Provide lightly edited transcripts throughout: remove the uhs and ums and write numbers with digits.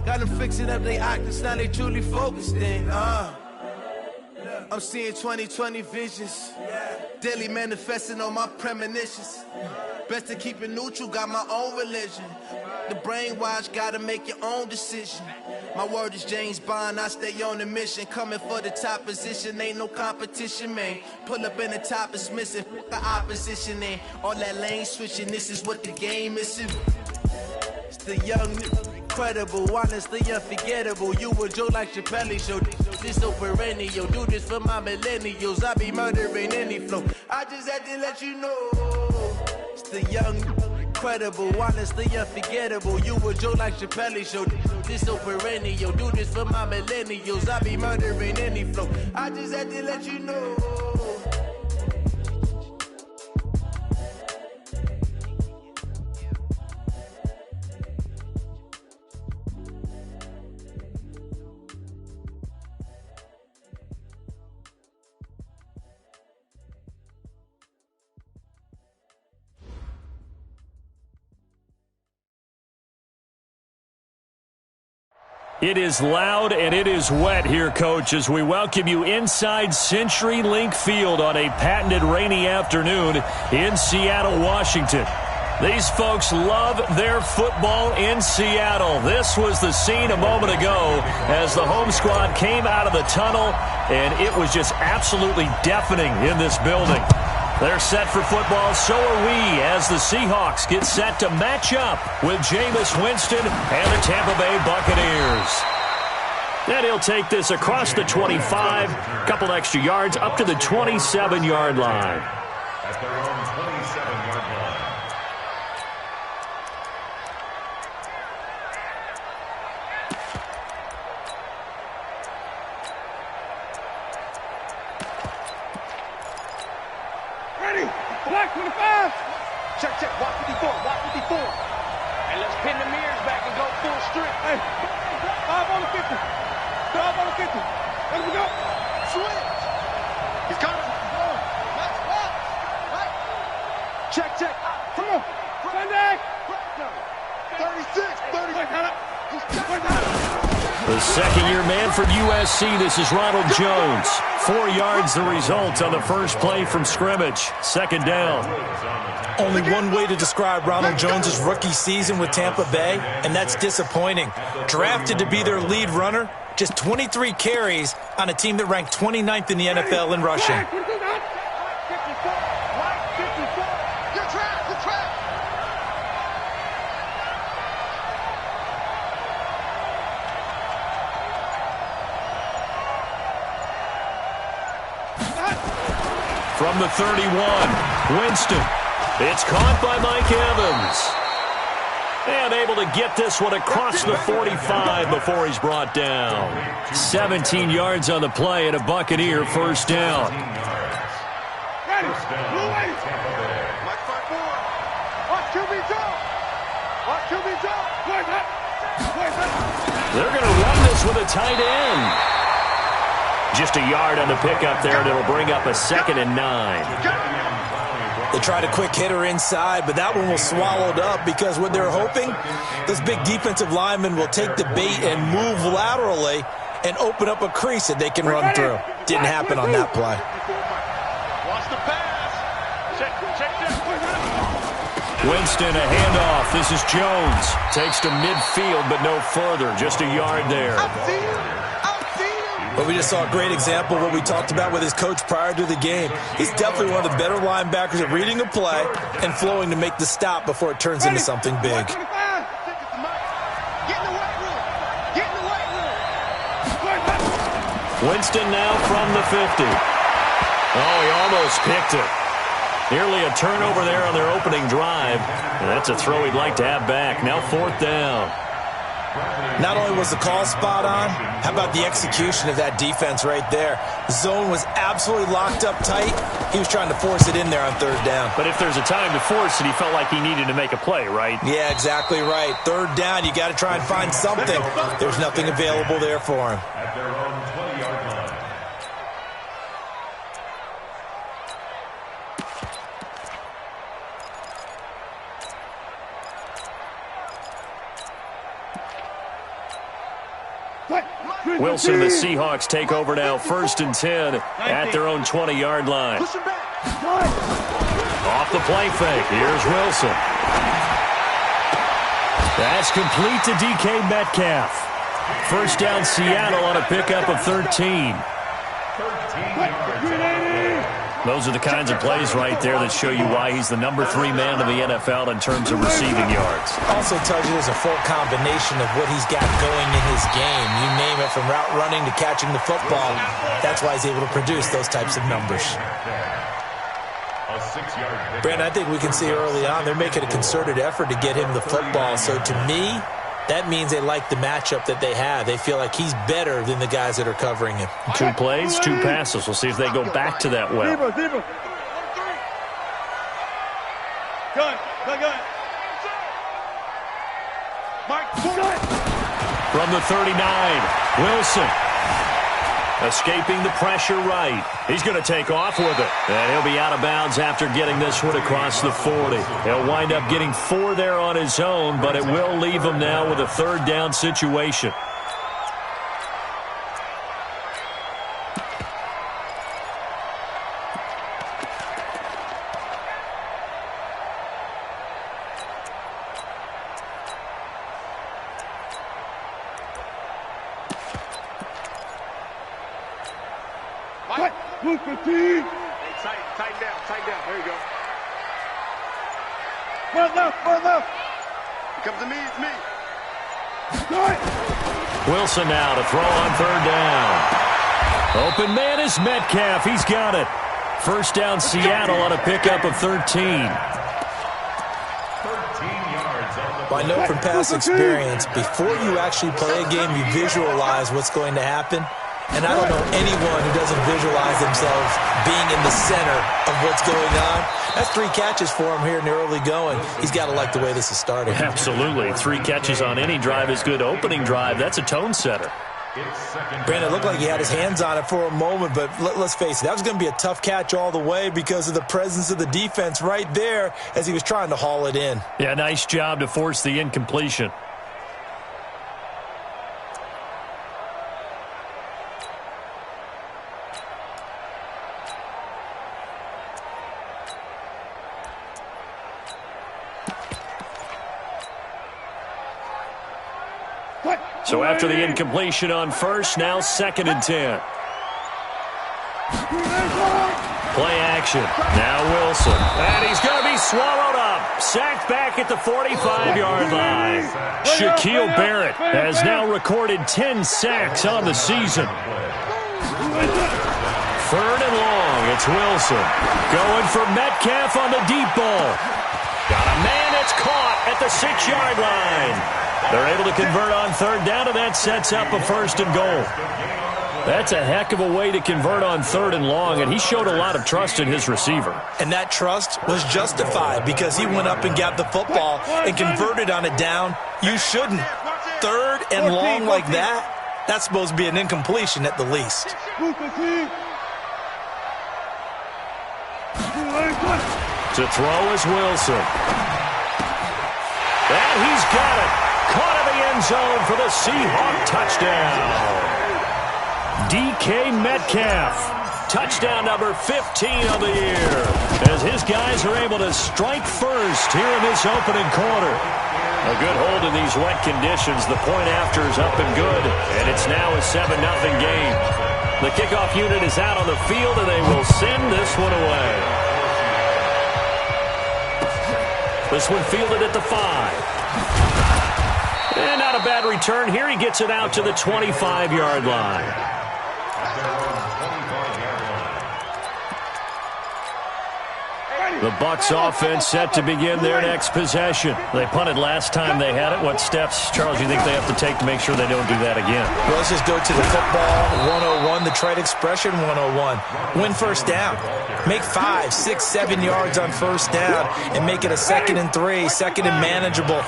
Got them fixing up they octaves, now they truly focused in. I'm seeing 2020 visions. Daily manifesting on my premonitions. Best to keep it neutral, got my own religion. The brainwash, gotta make your own decision. My word is James Bond, I stay on the mission. Coming for the top position, ain't no competition, man. Pull up in the top is missing, the opposition in. All that lane switching, this is what the game is. It's the young, incredible, honestly unforgettable. You a Joe like Chappelle show. This so perennial, do this for my millennials. I be murdering any flow. I just had to let you know. It's the young, incredible, honestly unforgettable. You a Joe like Chappelle show. This so perennial, do this for my millennials. I be murdering any flow. I just had to let you know. It is loud and it is wet here, Coach, as we welcome you inside CenturyLink Field on a patented rainy afternoon in Seattle, Washington. These folks love their football in Seattle. This was the scene a moment ago as the home squad came out of the tunnel, and it was just absolutely deafening in this building. They're set for football, so are we, as the Seahawks get set to match up with Jameis Winston and the Tampa Bay Buccaneers. And he'll take this across the 25, couple extra yards up to the 27-yard line. At their own 27-yard line. Black 25. Check, check. Watch 54. Watch 54. And let's pin the mirrors back and go full strip. Hey, 5 on the 50. 5 on the 50. Let him go. Switch. He's coming. Watch, watch. Right. Check, check. Come on. Sunday. 36. 30. The second-year man for USC, this is Ronald Jones. 4 yards the result on the first play from scrimmage. Second down. Only one way to describe Ronald Jones' rookie season with Tampa Bay, and that's disappointing. Drafted to be their lead runner, just 23 carries on a team that ranked 29th in the NFL in rushing. From the 31, Winston. It's caught by Mike Evans. And able to get this one across the 45 before he's brought down. 17 yards on the play and a Buccaneer first down. They're going to run this with a tight end. Just a yard on the pickup there, and it'll bring up a 2nd and 9. They tried a quick hitter inside, but that one was swallowed up because what they're hoping, this big defensive lineman will take the bait and move laterally and open up a crease that they can run through. Didn't happen on that play. Watch the pass. Check, check, check. Winston, a handoff. This is Jones. Takes to midfield, but no further. Just a yard there. But we just saw a great example of what we talked about with his coach prior to the game. He's definitely one of the better linebackers at reading a play and flowing to make the stop before it turns into something big. Winston now from the 50. Oh, he almost picked it. Nearly a turnover there on their opening drive. And that's a throw he'd like to have back. Now 4th down. Not only was the call spot on, how about the execution of that defense right there? The zone was absolutely locked up tight. He was trying to force it in there on 3rd down. But if there's a time to force it, he felt like he needed to make a play, right? Yeah, exactly right. 3rd down, you got to try and find something. There's nothing available there for him. At their own 20-yard line. Wilson and the Seahawks take over now, 1st and 10 at their own 20-yard line. Off the play fake. Here's Wilson. That's complete to DK Metcalf. First down Seattle on a pickup of 13. Those are the kinds of plays right there that show you why he's the number 3 man in the NFL in terms of receiving yards. Also tells you there's a full combination of what he's got going in his game. You name it, from route running to catching the football. That's why he's able to produce those types of numbers. Brandon, I think we can see early on they're making a concerted effort to get him the football. So to me, that means they like the matchup that they have. They feel like he's better than the guys that are covering him. 2 plays, 2 passes. We'll see if they go back to that well. From the 39, Wilson. Escaping the pressure right. He's going to take off with it. And he'll be out of bounds after getting this one across the 40. He'll wind up getting 4 there on his own, but it will leave him now with a 3rd down situation. Tighten down. There you go. Run left. Come to me, it's me. Wilson now to throw on 3rd down. Open man is Metcalf. He's got it. First down Seattle on a pickup of 13. Well, I know from past experience, before you actually play a game, you visualize what's going to happen. And I don't know anyone who doesn't visualize themselves being in the center of what's going on. That's 3 catches for him here in the early going. He's got to like the way this is starting. Absolutely. 3 catches on any drive is good. Opening drive, that's a tone setter. Brandon, it looked like he had his hands on it for a moment, but let's face it, that was going to be a tough catch all the way because of the presence of the defense right there as he was trying to haul it in. Yeah, nice job to force the incompletion. So after the incompletion on first, now 2nd and 10. Play action. Now Wilson. And he's going to be swallowed up. Sacked back at the 45-yard line. Shaquille Barrett has now recorded 10 sacks on the season. 3rd and long. It's Wilson. Going for Metcalf on the deep ball. Got a man that's caught at the 6-yard line. They're able to convert on 3rd down, and that sets up a 1st and goal. That's a heck of a way to convert on 3rd and long, and he showed a lot of trust in his receiver. And that trust was justified because he went up and got the football and converted on it down. You shouldn't. 3rd and long like that, that's supposed to be an incompletion at the least. To throw is Wilson. And he's got it. Caught in the end zone for the Seahawk touchdown. DK Metcalf. Touchdown number 15 of the year. As his guys are able to strike first here in this opening quarter. A good hold in these wet conditions. The point after is up and good. And it's now a 7-0 game. The kickoff unit is out on the field, and they will send this one away. This one fielded at the 5. And not a bad return here. He gets it out to the 25-yard line. The Bucs offense set to begin their next possession. They punted last time they had it. What steps, Charles, do you think they have to take to make sure they don't do that again? Well, let's just go to the football 101, the trade expression 101. Win first down. Make 5, 6, 7 yards on first down and make it a 2nd and 3, 2nd and manageable.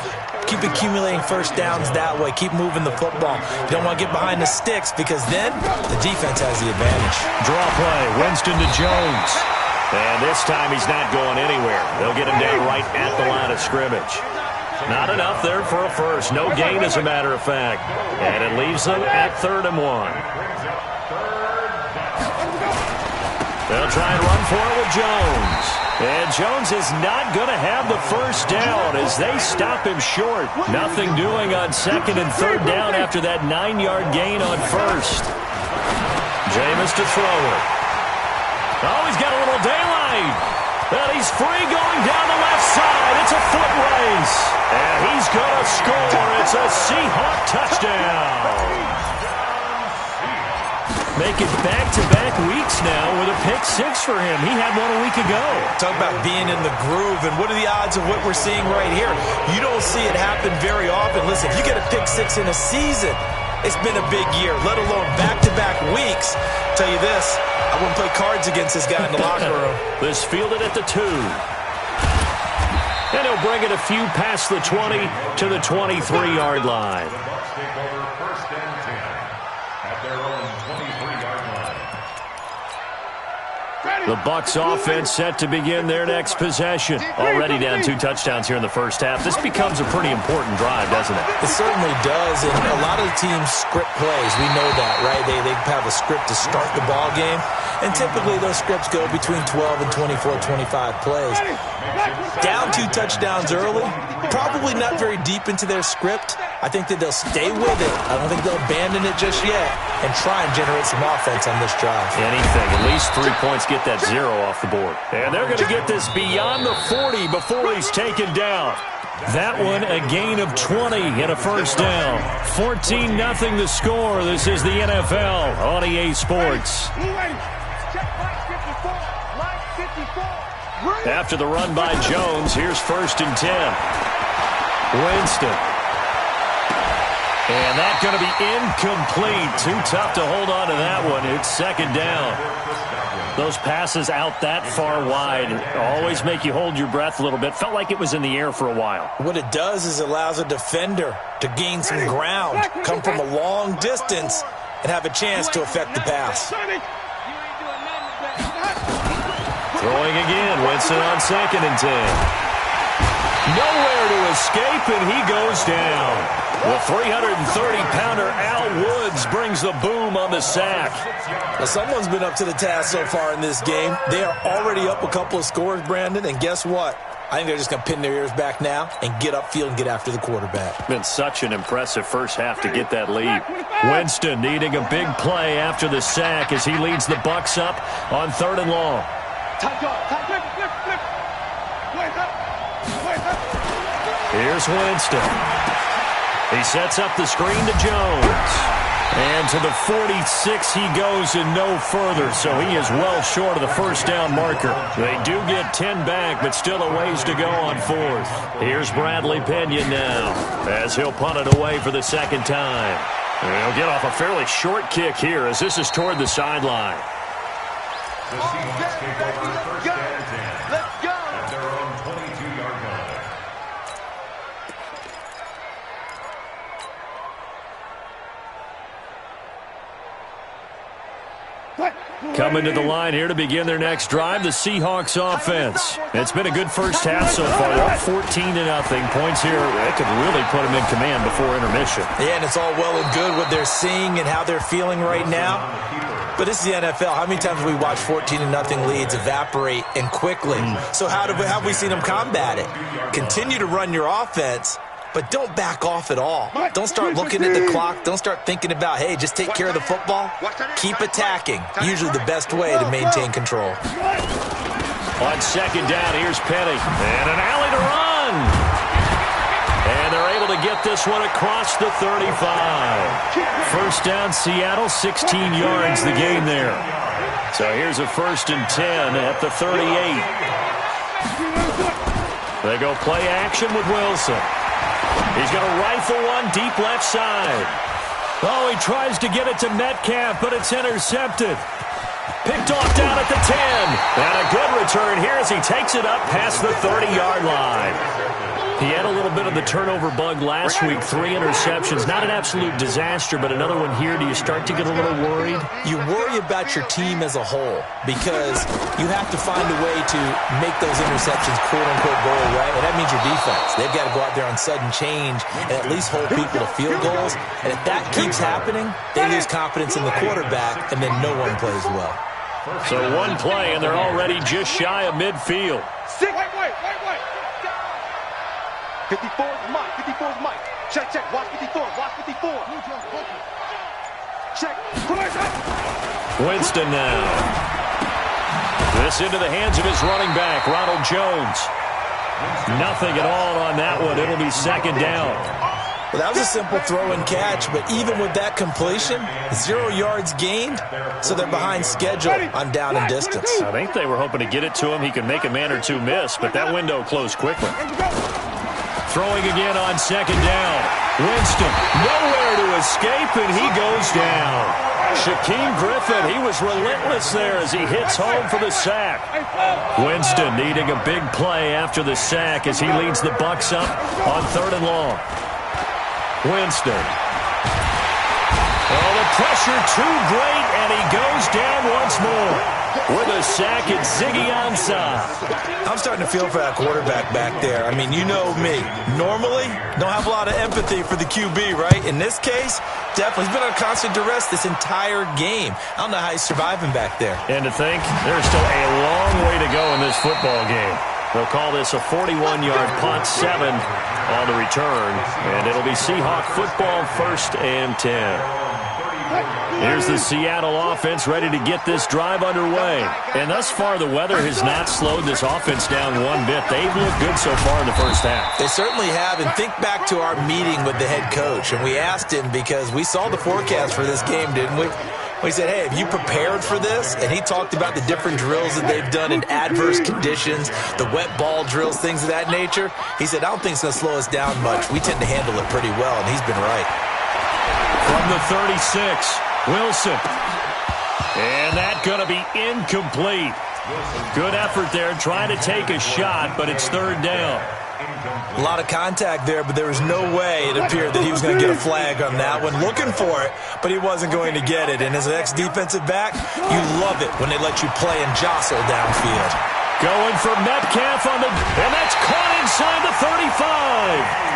Keep accumulating first downs that way. Keep moving the football. You don't want to get behind the sticks because then the defense has the advantage. Draw play. Winston to Jones. And this time he's not going anywhere. They'll get him down right at the line of scrimmage. Not enough there for a first. No gain, as a matter of fact. And it leaves them at 3rd and 1. They'll try and run for it with Jones. And Jones is not going to have the first down as they stop him short. Nothing doing on 2nd and 3rd down after that 9-yard gain on 1st. Jameis to throw it. Oh, he's got a little daylight. And he's free going down the left side. It's a foot race. And he's going to score. It's a Seahawk touchdown. Making back-to-back weeks now with a pick 6 for him. He had one a week ago. Talk about being in the groove, and what are the odds of what we're seeing right here? You don't see it happen very often. Listen, if you get a pick 6 in a season, it's been a big year, let alone back-to-back weeks. Tell you this, I wouldn't play cards against this guy in the locker room. This fielded at the 2. And he'll bring it a few past the 20 to the 23-yard line. The Bucs offense set to begin their next possession. Already down 2 touchdowns here in the first half. This becomes a pretty important drive, doesn't it? It certainly does, and a lot of the teams script plays. We know that, right? They have a script to start the ball game, and typically those scripts go between 12 and 24, 25 plays. Down 2 touchdowns early, probably not very deep into their script. I think that they'll stay with it. I don't think they'll abandon it just yet and try and generate some offense on this drive. Anything, at least 3 points, get that 0 off the board. And they're going to get this beyond the 40 before he's taken down. That one, a gain of 20 and a first down. 14-0 the score. This is the NFL on EA Sports. After the run by Jones, here's 1st and 10. Winston. And that's going to be incomplete. Too tough to hold on to that one. It's 2nd down. Those passes out that far wide always make you hold your breath a little bit. Felt like it was in the air for a while. What it does is allows a defender to gain some ground, come from a long distance, and have a chance to affect the pass. Throwing again. Winston on 2nd and 10. Nowhere to escape, and he goes down. The 330-pounder Al Woods brings the boom on the sack. Now, someone's been up to the task so far in this game. They are already up a couple of scores, Brandon, and guess what? I think they're just going to pin their ears back now and get upfield and get after the quarterback. Been such an impressive first half to get that lead. Winston needing a big play after the sack as he leads the Bucs up on 3rd and long. Here's Winston. He sets up the screen to Jones. And to the 46 he goes and no further, so he is well short of the first down marker. They do get 10 back, but still a ways to go on 4th. Here's Bradley Pinion now as he'll punt it away for the 2nd time. And he'll get off a fairly short kick here as this is toward the sideline. The Seahawks take over 1st and 10. Let's go! At their own 22-yard line. Coming to the line here to begin their next drive, the Seahawks offense. It's been a good first half so far. They're up 14-0. Points here that could really put them in command before intermission. Yeah, and it's all well and good what they're seeing and how they're feeling right now. But this is the NFL. How many times have we watched 14-0 leads evaporate and quickly? So how have we seen them combat it? Continue to run your offense, but don't back off at all. Don't start looking at the clock. Don't start thinking about, hey, just take care of the football. Keep attacking. Usually the best way to maintain control. On 2nd down, here's Penny. And an alley to run. And they're able to get this one across the 35. First down, Seattle, 16 yards the gain there. So here's a 1st and 10 at the 38. They go play action with Wilson. He's going to rifle one deep left side. Oh, he tries to get it to Metcalf, but it's intercepted. Picked off down at the 10. And a good return here as he takes it up past the 30-yard line. He had a little bit of the turnover bug last week, 3 interceptions. Not an absolute disaster, but another one here. Do you start to get a little worried? You worry about your team as a whole because you have to find a way to make those interceptions quote-unquote go away, and that means your defense. They've got to go out there on sudden change and at least hold people to field goals, and if that keeps happening, they lose confidence in the quarterback, and then no one plays well. So one play, and they're already just shy of midfield. Wait. 54 is Mike. 54 is Mike. Check. Watch 54. Watch 54. Check. Winston now. This into the hands of his running back, Ronald Jones. Nothing at all on that one. It'll be second down. Well, that was a simple throw and catch, but even with that completion, 0 yards gained, so they're behind schedule on down and distance. I think they were hoping to get it to him. He could make a man or two miss, but that window closed quickly. Throwing again on second down. Winston, nowhere to escape, and he goes down. Shaquem Griffin, he was relentless there as he hits home for the sack. Winston needing a big play after the sack as he leads the Bucs up on 3rd and long. Winston. Oh, the pressure too great, and he goes down once more. With a sack, it's Ziggy Ansah. I'm starting to feel for that quarterback back there. I mean, you know me. Normally, don't have a lot of empathy for the QB, right? In this case, definitely. He's been on constant duress this entire game. I don't know how he's surviving back there. And to think, there's still a long way to go in this football game. They'll call this a 41-yard punt, 7 on the return. And it'll be Seahawk football, 1st and 10. Here's the Seattle offense ready to get this drive underway. And thus far, the weather has not slowed this offense down one bit. They've looked good so far in the first half. They certainly have. And think back to our meeting with the head coach. And we asked him because we saw the forecast for this game, didn't we? We said, hey, have you prepared for this? And he talked about the different drills that they've done in adverse conditions, the wet ball drills, things of that nature. He said, I don't think it's going to slow us down much. We tend to handle it pretty well, and he's been right. From the 36, Wilson. And that's going to be incomplete. Good effort there, trying to take a shot, but it's 3rd down. A lot of contact there, but there was no way it appeared that he was going to get a flag on that one. Looking for it, but he wasn't going to get it. And as an ex-defensive back, you love it when they let you play and jostle downfield. Going for Metcalf on the... And that's caught inside the 35.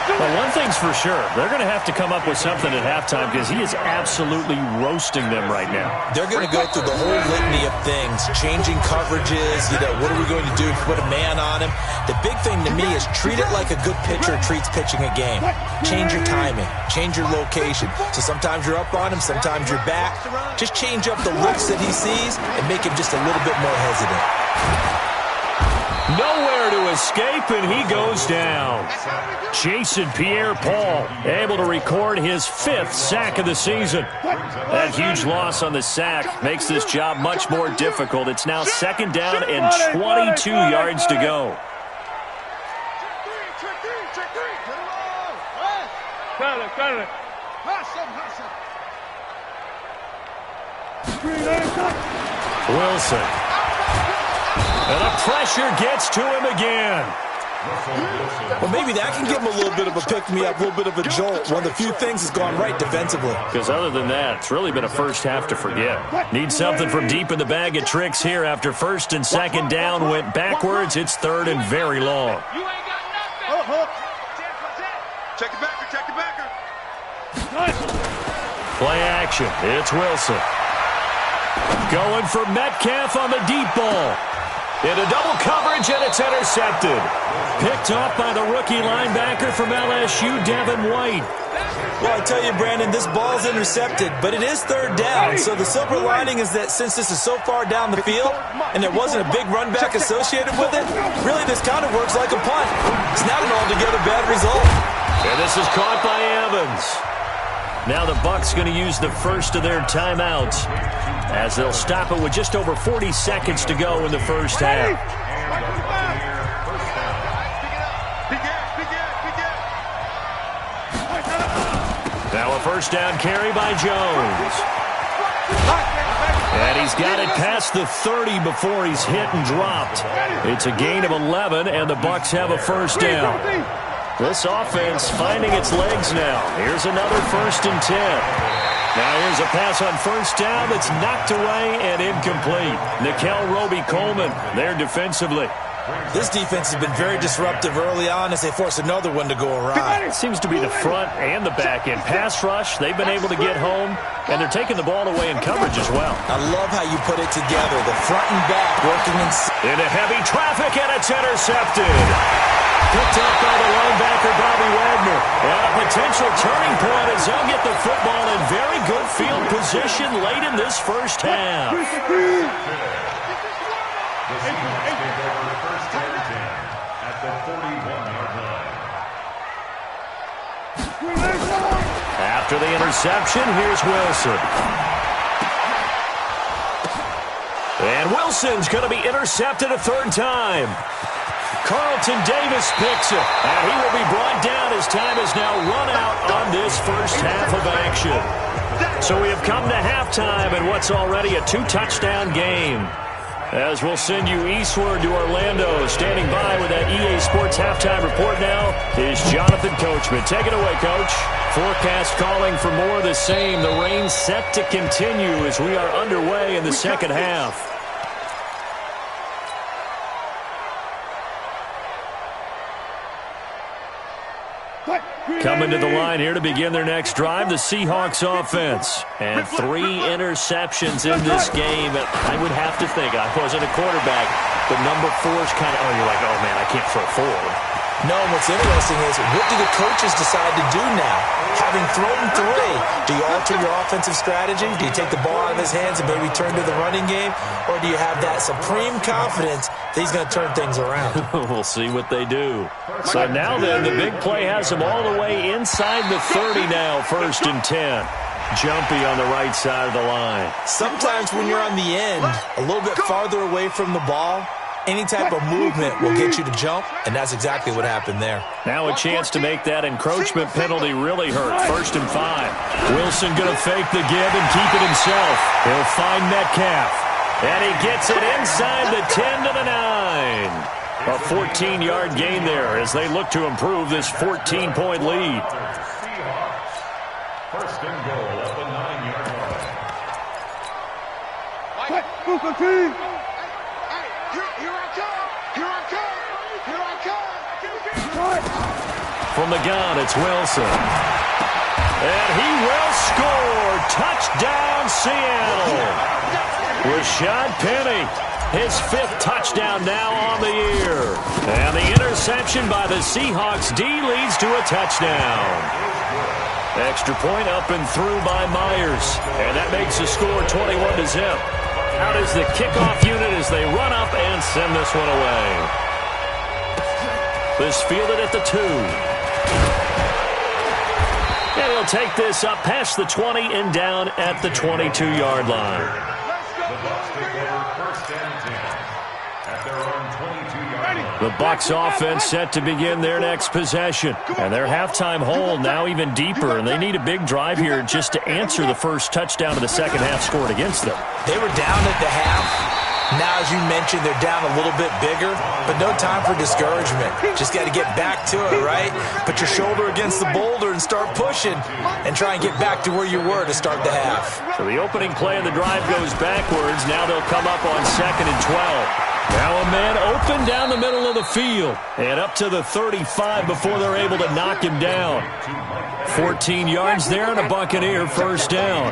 Well, one thing's for sure. They're going to have to come up with something at halftime because he is absolutely roasting them right now. They're going to go through the whole litany of things, changing coverages, what are we going to do to put a man on him? The big thing to me is treat it like a good pitcher treats pitching a game. Change your timing, change your location. So sometimes you're up on him, sometimes you're back. Just change up the looks that he sees and make him just a little bit more hesitant. Nowhere to escape, and he goes down. Jason Pierre-Paul able to record his 5th sack of the season. That huge loss on the sack makes this job much more difficult. It's now 2nd down and 22 yards to go. Wilson. And the pressure gets to him again. Well, maybe that can give him a little bit of a pick-me-up, a little bit of a jolt. One of the few things has gone right defensively. Because other than that, it's really been a first half to forget. Need something from deep in the bag of tricks here after 1st and 2nd down went backwards. It's 3rd and very long. You ain't got nothing. Check the backer, check the backer. Play action. It's Wilson. Going for Metcalf on the deep ball. Into double coverage, and it's intercepted. Picked off by the rookie linebacker from LSU, Devin White. Well, I tell you, Brandon, this ball's intercepted, but it is 3rd down. So the silver lining is that since this is so far down the field and there wasn't a big run back associated with it, really this kind of works like a punt. It's not an altogether bad result. And this is caught by Evans. Now the Bucs going to use the first of their timeouts as they'll stop it with just over 40 seconds to go in the first half. Now a first down carry by Jones. And he's got it past the 30 before he's hit and dropped. It's a gain of 11, and the Bucs have a first down. This offense finding its legs now. Here's another 1st and 10. Now here's a pass on first down that's knocked away and incomplete. Nikel Roby-Coleman there defensively. This defense has been very disruptive early on as they force another one to go awry. It seems to be the front and the back end. Pass rush, they've been able to get home, and they're taking the ball away in coverage as well. I love how you put it together. The front and back working into heavy traffic, and it's intercepted. Picked up by the linebacker, Bobby Wagner. And a potential turning point as they'll get the football in very good field position late in this first half. After the interception, here's Wilson. And Wilson's going to be intercepted a 3rd time. Carlton Davis picks it, and he will be brought down as time is now run out on this first half of action. So we have come to halftime in what's already a 2-touchdown game. As we'll send you eastward to Orlando. Standing by with that EA Sports halftime report now is Jonathan Coachman. Take it away, Coach. Forecast calling for more of the same. The rain set to continue as we are underway in the second half. Coming to the line here to begin their next drive, the Seahawks offense. And 3 interceptions in this game. I would have to think, I wasn't a quarterback, but number 4's kind of, you're like, oh, man, I can't throw 4. No, and what's interesting is, what do the coaches decide to do now? Having thrown 3, do you alter your offensive strategy? Do you take the ball out of his hands and maybe turn to the running game? Or do you have that supreme confidence that he's going to turn things around? We'll see what they do. So now then, the big play has him all the way inside the 30 now, 1st and 10. Jumpy on the right side of the line. Sometimes when you're on the end, a little bit farther away from the ball, any type of movement will get you to jump, and that's exactly what happened there. Now a chance to make that encroachment penalty really hurt. 1st and 5. Wilson going to fake the give and keep it himself. He'll find Metcalf. And he gets it inside the 10 to the 9. A 14-yard gain there as they look to improve this 14-point lead. 1st and goal at the 9-yard line. From the gun, it's Wilson. And he will score. Touchdown, Seattle. Rashad Penny, his 5th touchdown now on the year. And the interception by the Seahawks D leads to a touchdown. Extra point up and through by Myers. And that makes the score 21-0. Out is the kickoff unit as they run up and send this one away. This fielded at the 2. And he'll take this up past the 20 and down at the 22-yard line. The Bucs take over 1st and 10 at their own 22-yard line. The Bucs offense set to begin their next possession. And their halftime hole now even deeper, and they need a big drive here just to answer the first touchdown of the second half scored against them. They were down at the half. Now, as you mentioned, they're down a little bit bigger, but no time for discouragement. Just got to get back to it, right? Put your shoulder against the boulder and start pushing and try and get back to where you were to start the half. So the opening play of the drive goes backwards. Now they'll come up on 2nd and 12. Now a man open down the middle of the field and up to the 35 before they're able to knock him down. 14 yards there and a Buccaneer first down.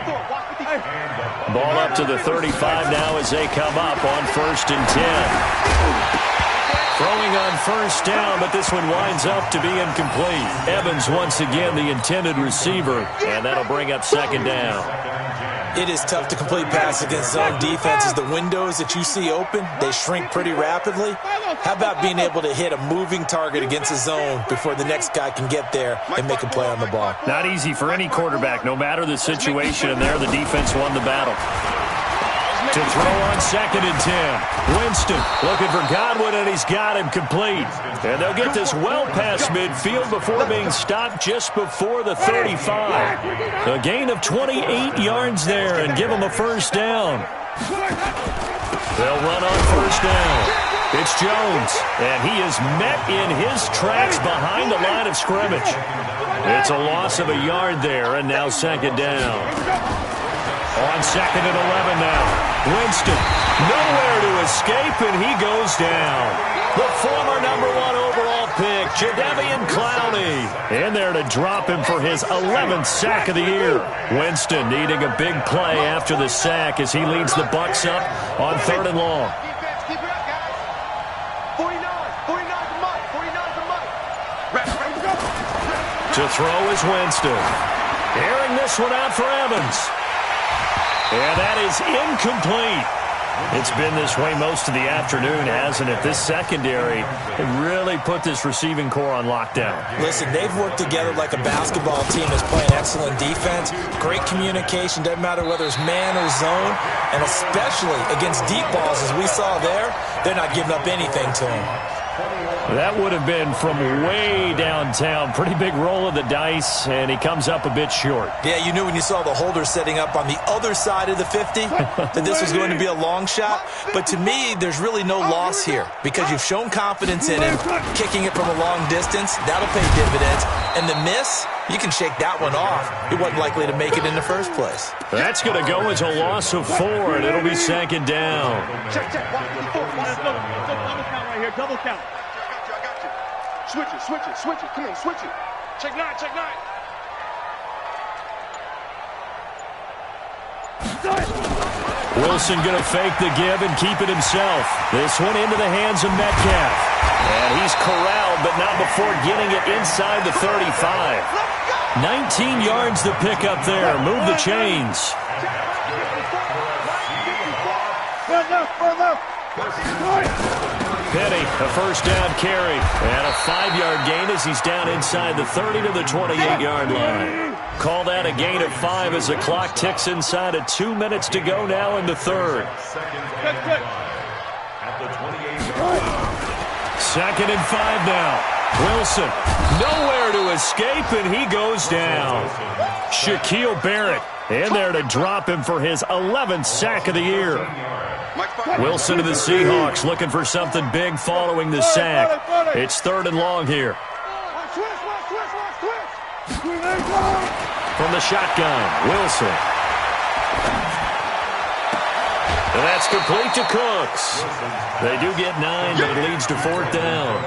Ball up to the 35 now as they come up on 1st and 10. Throwing on first down, but this one winds up to be incomplete. Evans once again the intended receiver, and that'll bring up 2nd down. It is tough to complete passes against zone defenses. The windows that you see open, they shrink pretty rapidly. How about being able to hit a moving target against a zone before the next guy can get there and make a play on the ball? Not easy for any quarterback, no matter the situation, and there the defense won the battle. To throw on 2nd and 10. Winston looking for Godwin, and he's got him complete. And they'll get this well past midfield before being stopped just before the 35. A gain of 28 yards there and give them a first down. They'll run on first down. It's Jones, and he is met in his tracks behind the line of scrimmage. It's a loss of a yard there, and now second down. On second and 11 now. Winston, nowhere to escape, and he goes down. The former #1 overall pick, Jadeveon Clowney, in there to drop him for his 11th sack of the year. Winston needing a big play after the sack as he leads the Bucs up on 3rd and long. To throw is Winston. Airing this one out for Evans. And that is incomplete. It's been this way most of the afternoon, hasn't it? This secondary really put this receiving core on lockdown. Listen, they've worked together like a basketball team that's playing excellent defense. Great communication, doesn't matter whether it's man or zone. And especially against deep balls, as we saw there, they're not giving up anything to them. That would have been from way downtown. Pretty big roll of the dice, and he comes up a bit short. Yeah, you knew when you saw the holder setting up on the other side of the 50 that this was going to be a long shot. But to me, there's really no loss here because you've shown confidence in him. Kicking it from a long distance, that'll pay dividends. And the miss, you can shake that one off. He wasn't likely to make it in the first place. That's going to go as a loss of 4, and it'll be second down. Check. Double count right here. Double count. Switch it. Come on, switch it. Check 9. Wilson going to fake the give and keep it himself. This one into the hands of Metcalf. And he's corralled, but not before getting it inside the 35. 19 yards to pick up there. Move the chains. Penny, a first down carry, and a 5-yard gain as he's down inside the 30 to the 28-yard line. Call that a gain of 5 as the clock ticks inside of 2 minutes to go now in the third. Second and 5 now. Wilson, nowhere to escape, and he goes down. Shaquille Barrett in there to drop him for his 11th sack of the year. Wilson to the Seahawks, looking for something big following the sack. It's 3rd and long here. From the shotgun, Wilson. And that's complete to Cooks. They do get 9, but it leads to 4th down.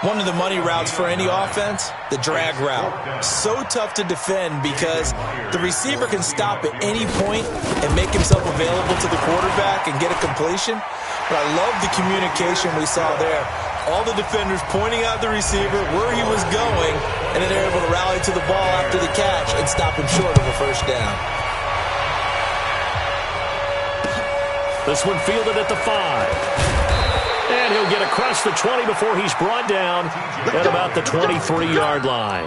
One of the money routes for any offense, the drag route. So tough to defend because the receiver can stop at any point and make himself available to the quarterback and get a completion. But I love the communication we saw there. All the defenders pointing out the receiver, where he was going, and then they're able to rally to the ball after the catch and stop him short of a first down. This one fielded at the 5. And he'll get across the 20 before he's brought down at about the 23-yard line.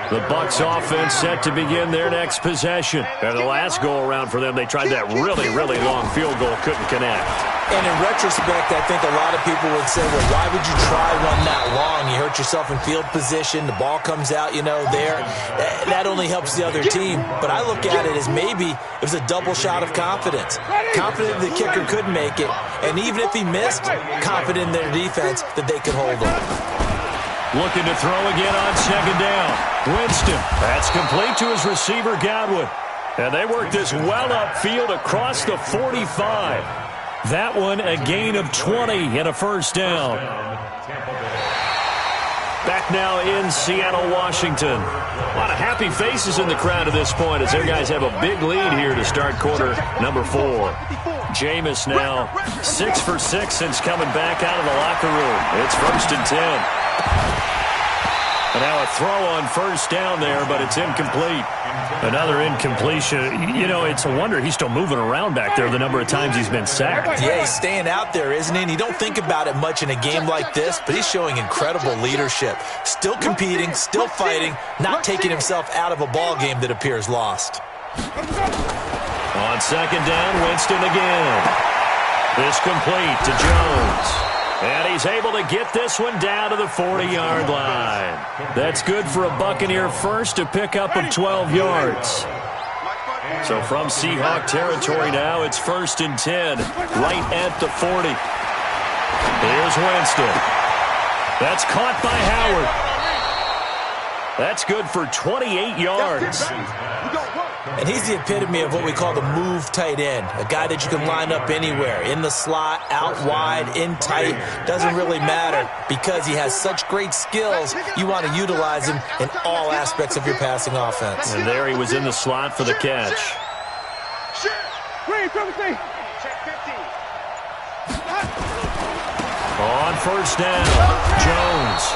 The Bucs offense set to begin their next possession. And the last go-around for them, they tried that really, really long field goal, couldn't connect. And in retrospect, I think a lot of people would say, well, why would you try one that long? You hurt yourself in field position. The ball comes out, there. That only helps the other team. But I look at it as maybe it was a double shot of confidence. Confident the kicker could make it. And even if he missed, confident in their defense that they could hold him. Looking to throw again on second down. Winston. That's complete to his receiver, Godwin. And they work this well upfield across the 45. That one a gain of 20 and a first down. Back now in Seattle, Washington. A lot of happy faces in the crowd at this point as their guys have a big lead here to start quarter number 4. Jameis now 6 for 6 since coming back out of the locker room. It's 1st and 10. And now a throw on first down there, but it's incomplete. Another incompletion. It's a wonder he's still moving around back there the number of times he's been sacked. Yeah, he's staying out there, isn't he? And you don't think about it much in a game like this, but he's showing incredible leadership. Still competing, still fighting, not taking himself out of a ball game that appears lost. On second down, Winston again. This complete to Jones. And he's able to get this one down to the 40-yard line. That's good for a Buccaneer first, to pick up of 12 yards. So from Seahawk territory now, it's 1st and 10, right at the 40. Here's Winston. That's caught by Howard. That's good for 28 yards. And he's the epitome of what we call the move tight end, a guy that you can line up anywhere, in the slot, out wide, in tight, doesn't really matter because he has such great skills. You want to utilize him in all aspects of your passing offense. And there he was in the slot for the catch. On 1st down, Jones.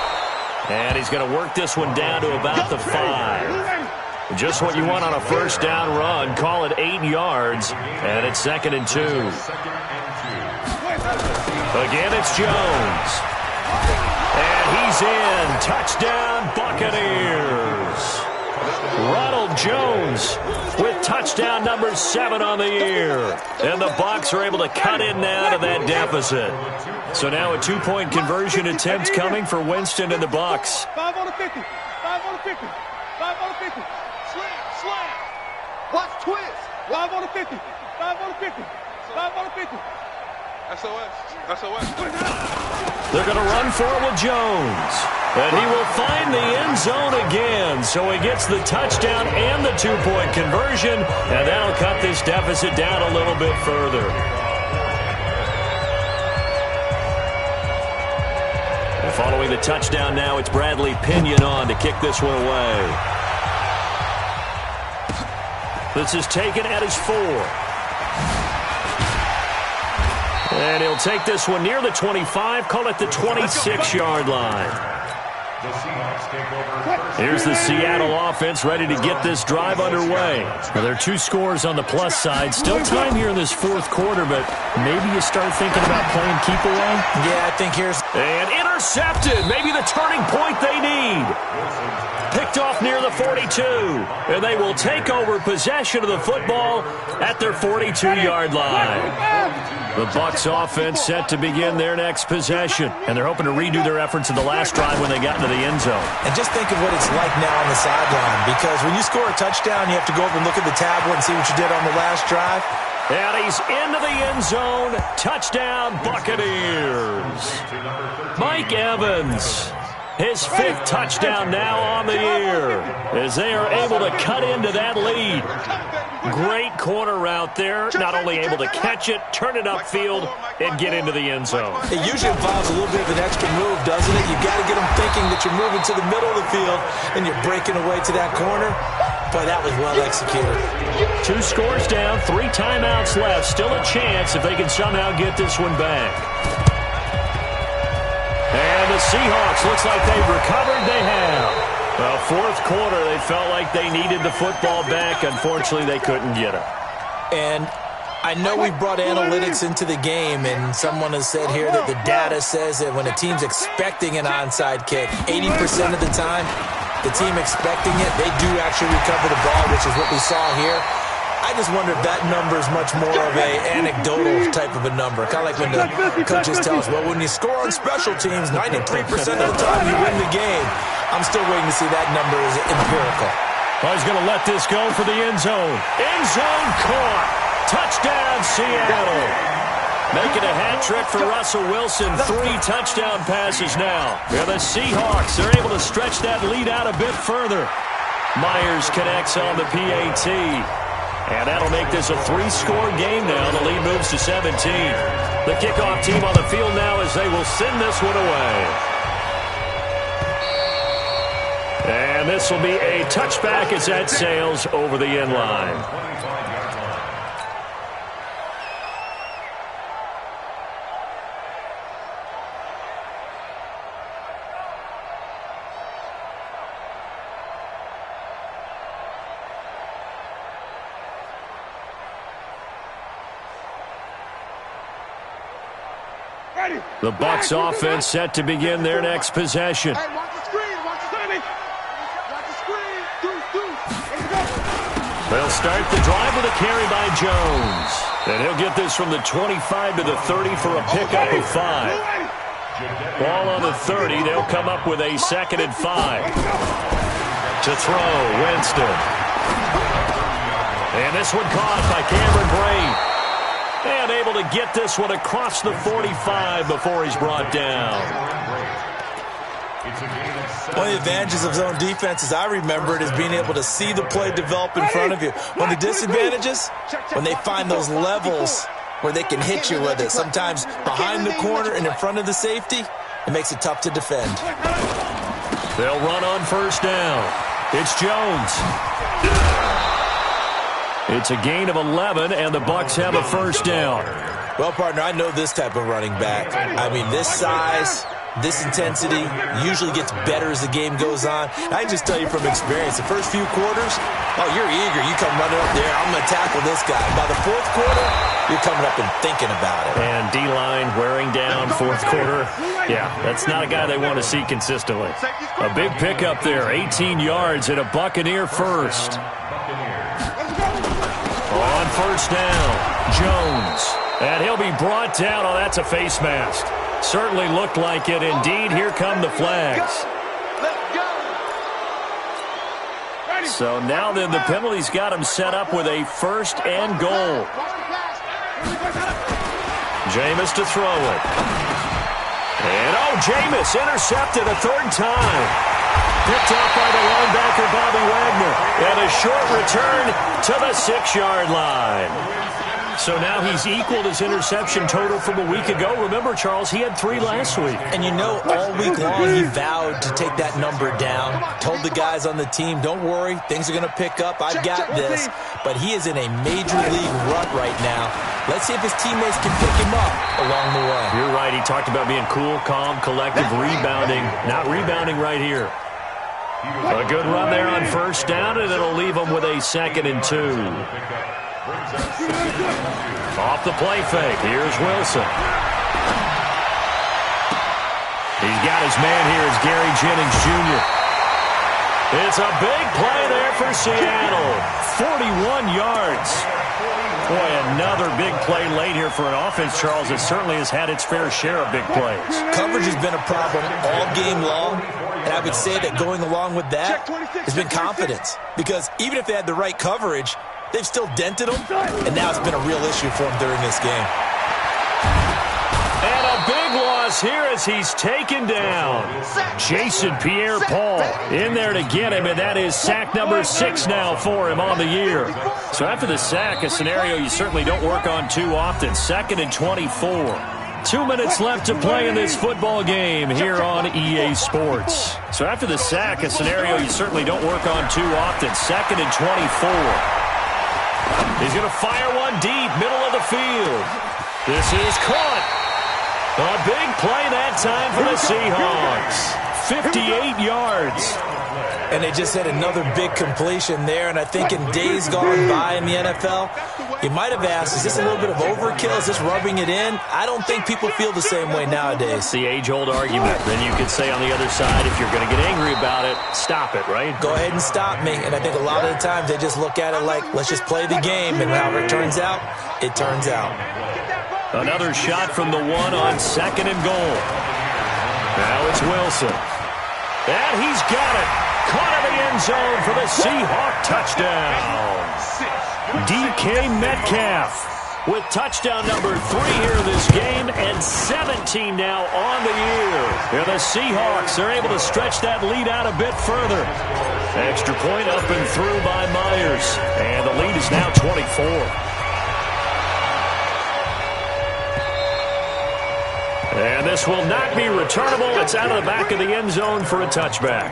And he's going to work this one down to about the 5. Just what you want on a 1st down run. Call it 8 yards, and it's 2nd and 2. Again, it's Jones. And he's in. Touchdown, Buccaneers. Ronald Jones with touchdown number 7 on the year. And the Bucs are able to cut in now to that deficit. So now a 2-point conversion attempt coming for Winston and the Bucs. 5 on the 50. 5 on the 50. 5 on the 50. Slam. Watch twist. 5 on the 50. 5 on the 50. 5 on the 50. SOS. They're going to run for it with Jones. And he will find the end zone again. So he gets the touchdown and the 2-point conversion. And that'll cut this deficit down a little bit further. And following the touchdown now, it's Bradley Pinion on to kick this one away. This is taken at his 4. And he'll take this one near the 25, call it the 26-yard line. Here's the Seattle offense ready to get this drive underway. Well, there are 2 scores on the plus side. Still time here in this 4th quarter, but maybe you start thinking about playing keep away. Yeah, I think here's... And intercepted. Maybe the turning point they need. Picked off near the 42. And they will take over possession of the football at their 42-yard line. The Bucs offense set to begin their next possession. And they're hoping to redo their efforts in the last drive when they got into the end zone. And just think of what it's like now on the sideline. Because when you score a touchdown, you have to go over and look at the tablet and see what you did on the last drive. And he's into the end zone. Touchdown, Buccaneers. Mike Evans. His 5th touchdown now on the year as they are able to cut into that lead. Great corner route there. Not only able to catch it, turn it upfield, and get into the end zone. It usually involves a little bit of an extra move, doesn't it? You've got to get them thinking that you're moving to the middle of the field and you're breaking away to that corner. Boy, that was well executed. 2 scores down, 3 timeouts left. Still a chance if they can somehow get this one back. And the Seahawks, looks like they've recovered. They have. Well, 4th quarter, they felt like they needed the football back. Unfortunately, they couldn't get it. And I know we brought analytics into the game, and someone has said here that the data says that when a team's expecting an onside kick, 80% of the time, the team expecting it, they do actually recover the ball, which is what we saw here. I just wonder if that number is much more of an anecdotal type of a number. Kind of like when the coaches tell us, well, when you score on special teams, 93% of the time you win the game. I'm still waiting to see that number is empirical. Well, he's going to let this go for the end zone. End zone caught. Touchdown, Seattle. Making a hat trick for Russell Wilson. 3 touchdown passes now. Yeah, the Seahawks, they're able to stretch that lead out a bit further. Myers connects on the PAT. And that'll make this a 3-score game now. The lead moves to 17. The kickoff team on the field now as they will send this one away. And this will be a touchback as that sails over the end line. The Bucs offense set to begin their next possession. Hey, watch the screen. Watch the screen. Watch the screen. They'll start the drive with a carry by Jones. And he'll get this from the 25 to the 30 for a pickup of 5. Ball on the 30. They'll come up with a 2nd and 5. To throw, Winston. And this one caught by Cameron Brate. And able to get this one across the 45 before he's brought down. One of the advantages of zone defense, as I remember it, is being able to see the play develop in front of you. One of the disadvantages, when they find those levels where they can hit you with it, sometimes behind the corner and in front of the safety, it makes it tough to defend. They'll run on first down. It's Jones. It's a gain of 11, and the Bucs have a first down. Well, partner, I know this type of running back. I mean, this size, this intensity usually gets better as the game goes on. I can just tell you from experience, the first few quarters, oh, you're eager. You come running up there, I'm going to tackle this guy. By the fourth quarter, you're coming up and thinking about it. And D-line wearing down fourth quarter. Yeah, that's not a guy they want to see consistently. A big pickup there, 18 yards and a Buccaneer first. On first down, Jones. And he'll be brought down. Oh, that's a face mask. Certainly looked like it. Indeed, here come the flags. So now then the penalty's got him set up with a first and goal. Jameis to throw it. And, oh, Jameis intercepted a third time. Picked up by the linebacker, Bobby Wagner. And a short return to the 6-yard line. So now he's equaled his interception total from a week ago. Remember, Charles, he had 3 last week. And you know, all week long he vowed to take that number down. Told the guys on the team, don't worry, things are going to pick up. I've got this. But he is in a major league rut right now. Let's see if his teammates can pick him up along the way. You're right. He talked about being cool, calm, collective, rebounding. Not rebounding right here. A good run there on first down, and it'll leave him with a 2nd and 2. Off the play fake. Here's Wilson. He's got his man here. It's Gary Jennings Jr. It's a big play there for Seattle. 41 yards. Boy, another big play late here for an offense, Charles, that certainly has had its fair share of big plays. Coverage has been a problem all game long, and I would say that going along with that has been confidence. Because even if they had the right coverage, they've still dented them, and now it's been a real issue for them during this game. And a big loss here as he's taken down. Jason Pierre-Paul in there to get him, and that is sack number 6 now for him on the year. So after the sack, a scenario you certainly don't work on too often. 2nd and 24. 2 minutes left to play in this football game here on EA Sports. So after the sack, a scenario you certainly don't work on too often. 2nd and 24. He's going to fire one deep, middle of the field. This is caught. A big play that time for the Seahawks. 58 yards. And they just had another big completion there. And I think in days gone by in the NFL, you might have asked, is this a little bit of overkill? Is this rubbing it in? I don't think people feel the same way nowadays. It's the age-old argument. Then you could say on the other side, if you're going to get angry about it, stop it, right? Go ahead and stop me. And I think a lot of the times they just look at it like, let's just play the game. And however it turns out, it turns out. Another shot from the 1 on 2nd and goal. Now it's Wilson. And he's got it. Caught in the end zone for the Seahawk touchdown. DK Metcalf with touchdown number 3 here in this game, and 17 now on the year. And the Seahawks are able to stretch that lead out a bit further. Extra point up and through by Myers. And the lead is now 24. And this will not be returnable. It's out of the back of the end zone for a touchback.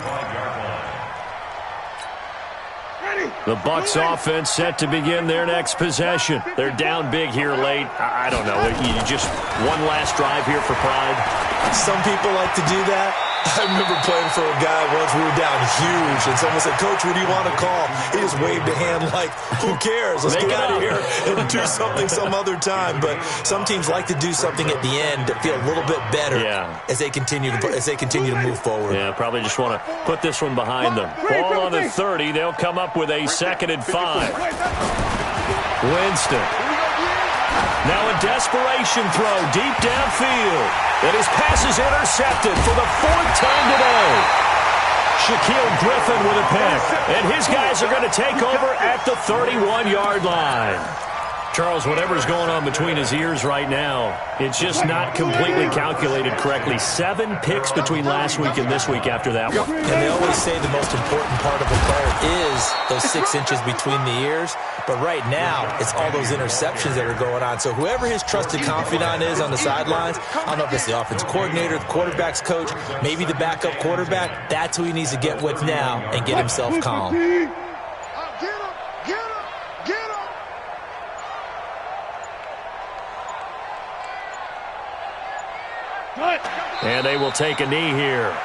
The Bucs offense set to begin their next possession. They're down big here late. I don't know. You just one last drive here for pride. Some people like to do that. I remember playing for a guy once. We were down huge, and someone said, "Coach, what do you want to call?" He just waved a hand like, "Who cares? Let's get out of here and do something some other time." But some teams like to do something at the end to feel a little bit better as they continue to move forward. Yeah, probably just want to put this one behind them. Ball on the 30. They'll come up with a 2nd and 5. Winston. Now a desperation throw deep downfield. And his pass is intercepted for the 4th time today. Shaquille Griffin with a pick. And his guys are going to take over at the 31-yard line. Charles, whatever's going on between his ears right now, it's just not completely calculated correctly. 7 picks between last week and this week after that one. And they always say the most important part of a player is those 6 inches between the ears. But right now, it's all those interceptions that are going on. So whoever his trusted confidant is on the sidelines, I don't know if it's the offensive coordinator, the quarterback's coach, maybe the backup quarterback, that's who he needs to get with now and get himself calm. And they will take a knee here.